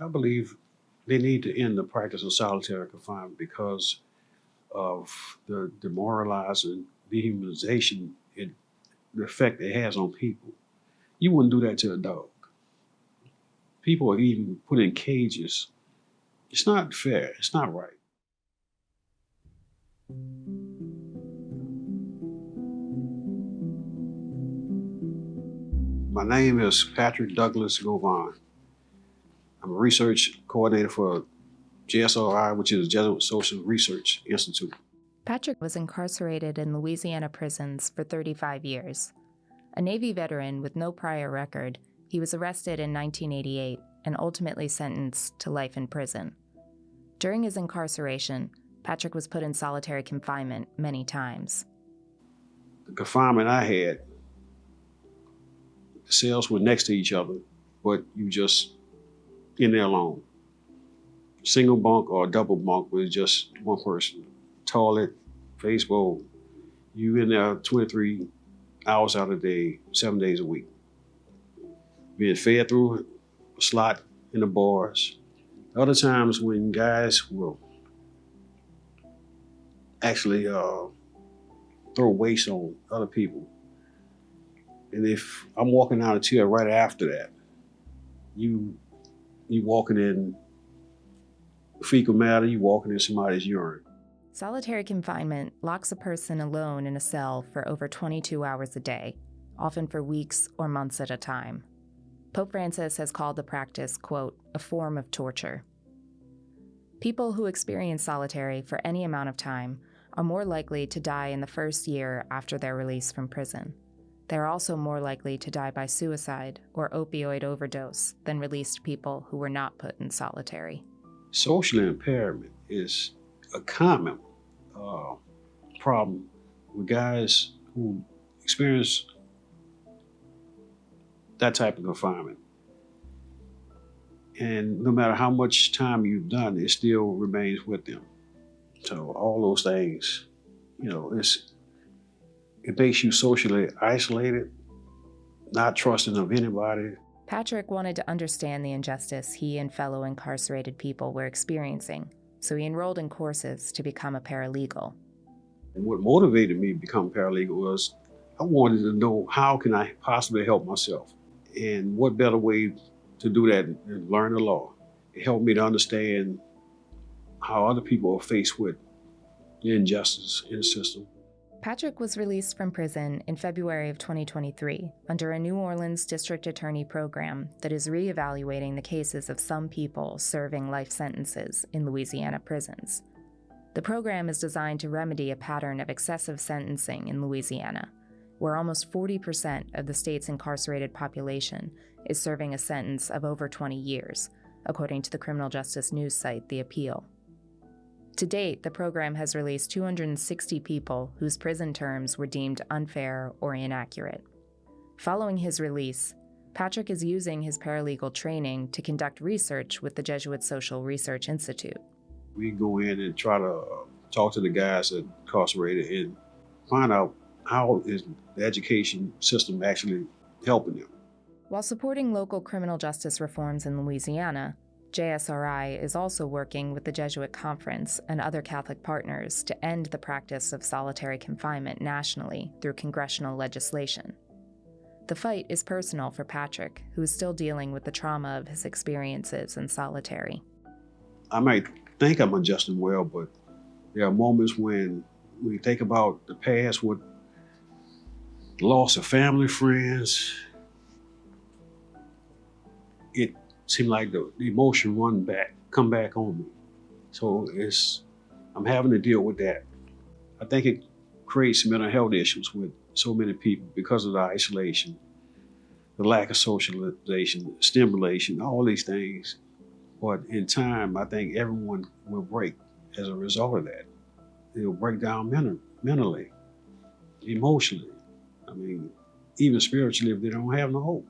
I believe they need to end the practice of solitary confinement because of the demoralizing dehumanization, the effect it has on people. You wouldn't do that to a dog. People are even put in cages. It's not fair. It's not right. My name is Patrick Douglas Govan. I'm a research coordinator for JSRI, which is Jesuit Social Research Institute. Patrick was incarcerated in Louisiana prisons for 35 years. A Navy veteran with no prior record, he was arrested in 1988 and ultimately sentenced to life in prison. During his incarceration, Patrick was put in solitary confinement many times. The confinement I had, the cells were next to each other, but you just in there alone. Single bunk or double bunk with just one person. Toilet, face bowl. You in there 23 hours out of the day, 7 days a week. Being fed through a slot in the bars. Other times when guys will actually throw waste on other people. And if I'm walking out of chair right after that, you walking in fecal matter, you walking in somebody's urine. Solitary confinement locks a person alone in a cell for over 22 hours a day, often for weeks or months at a time. Pope Francis has called the practice, quote, a form of torture. People who experience solitary for any amount of time are more likely to die in the first year after their release from prison. They're also more likely to die by suicide or opioid overdose than released people who were not put in solitary. Social impairment is a common problem with guys who experience that type of confinement. And no matter how much time you've done, it still remains with them. So all those things, it makes you socially isolated, not trusting of anybody. Patrick wanted to understand the injustice he and fellow incarcerated people were experiencing, so he enrolled in courses to become a paralegal. And what motivated me to become a paralegal was I wanted to know how can I possibly help myself? And what better way to do that than learn the law? It helped me to understand how other people are faced with the injustice in the system. Patrick was released from prison in February of 2023 under a New Orleans district attorney program that is reevaluating the cases of some people serving life sentences in Louisiana prisons. The program is designed to remedy a pattern of excessive sentencing in Louisiana, where almost 40% of the state's incarcerated population is serving a sentence of over 20 years, according to the criminal justice news site The Appeal. To date, the program has released 260 people whose prison terms were deemed unfair or inaccurate. Following his release, Patrick is using his paralegal training to conduct research with the Jesuit Social Research Institute. We go in and try to talk to the guys that are incarcerated and find out how is the education system actually helping them. While supporting local criminal justice reforms in Louisiana, JSRI is also working with the Jesuit Conference and other Catholic partners to end the practice of solitary confinement nationally through congressional legislation. The fight is personal for Patrick, who is still dealing with the trauma of his experiences in solitary. I might think I'm adjusting well, but there are moments when we think about the past with the loss of family, friends. It seemed like the emotion come back on me. So I'm having to deal with that. I think it creates mental health issues with so many people because of the isolation, the lack of socialization, stimulation, all these things. But in time, I think everyone will break as a result of that. They'll break down mentally, emotionally. I mean, even spiritually if they don't have no hope.